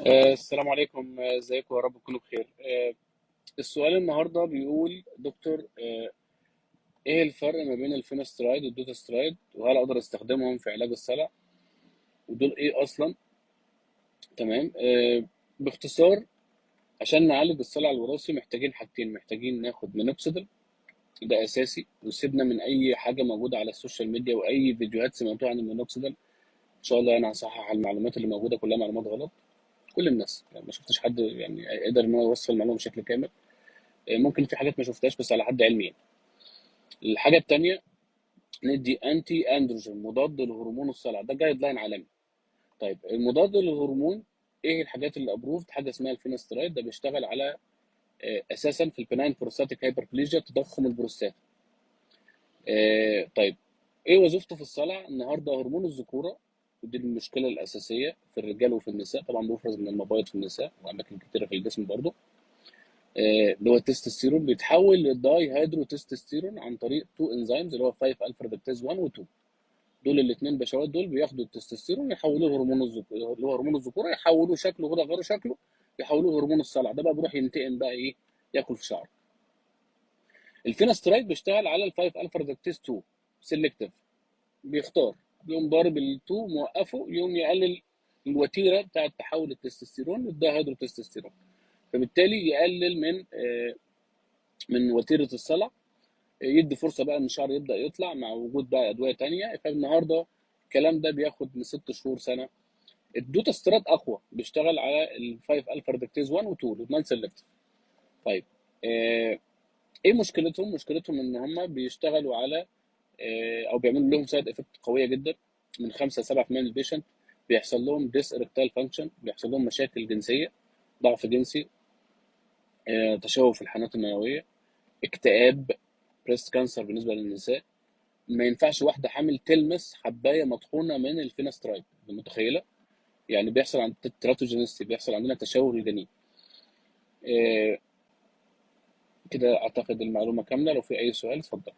السلام عليكم. ازيكم؟ يا رب تكونوا بخير. السؤال النهارده بيقول دكتور، ايه الفرق ما بين الفينسترايد والدوتاسترايد، وهل اقدر استخدمهم في علاج الصلع، ودول ايه اصلا؟ تمام. باختصار، عشان نعالج الصلع الوراثي محتاجين حاجتين. محتاجين ناخد مينوكسيديل، ده اساسي، وسيبنا من اي حاجه موجوده على السوشيال ميديا واي فيديوهات سمعتوها عن المينوكسيديل. ان شاء الله انا هصحح المعلومات اللي موجوده، كلها معلومات غلط. كل الناس يعني ما شفتش حد يعني يقدر ان هو يوصل المعلومه بشكل كامل. ممكن في حاجات ما شفتهاش بس على حد علمي يعني. الحاجه التانيه، ندي انتي اندروجين، مضاد لهرمون الصلع، ده جايد لاين عالمي. طيب المضاد للهرمون، ايه الحاجات اللي ابروفد؟ حاجه اسمها الفينسترايد، ده بيشتغل على اساسا في البناين بروستاتيك هايبربليجيا، تضخم البروستات. طيب ايه وظيفته في الصلع؟ النهارده هرمون الذكوره، ودي المشكله الاساسيه في الرجال وفي النساء، طبعا بيفرز من المبايض في النساء واماكن كتيره في الجسم برضه. اللي هو التستوستيرون بيتحول للداي هيدرو تستوستيرون عن طريق تو انزيمز، اللي هو 5 الفا ريدكتيز 1 و 2. دول الاثنين بشوات دول بياخدوا التستوستيرون يحولوه لهرمون الذكوره، اللي هو هرمون الذكوره، يحولوه شكله كده، غيروا شكله، يحولوه هرمون الصلع. ده بقى بيروح ينتقم بقى ايه؟ ياكل في شعره. الفينسترايد بيشتغل على ال 5 الفا ريدكتيز 2 سيلكتيف، بيختار، يقوم ضارب ال 2 موقفه، يقوم يقلل الوتيره بتاعه تحول التستوستيرون للداي هيدرو تستوستيرون، فبالتالي يقلل من وتيره الصلع، يدي فرصه بقى ان الشعر يبدا يطلع مع وجود بقى ادويه تانية. فالنهارده الكلام ده بياخد من 6 شهور سنه. الدوتاسترات اقوى، بيشتغل على ال 5 الفا ريدكتيز 1 و 2 نون سيلكتيف. طيب، ايه مشكلتهم؟ مشكلتهم ان هم بيشتغلوا على او بيعملوا لهم سايد افكت قويه جدا. من 5 ل 7% من البيشنت بيحصل لهم ديس اريكتايل فانكشن، بيحصل لهم مشاكل جنسيه، ضعف جنسي، تشوه في الحملات المنويه، اكتئاب، بريست كانسر بالنسبه للنساء. ما ينفعش واحده حامل تلمس حبايه مطحونه من الفينسترايد، متخيله؟ يعني بيحصل عند تراتوجينيستي، بيحصل عندنا تشوه الجنين. آه، كده اعتقد المعلومه كامله. لو في اي سؤال اتفضل.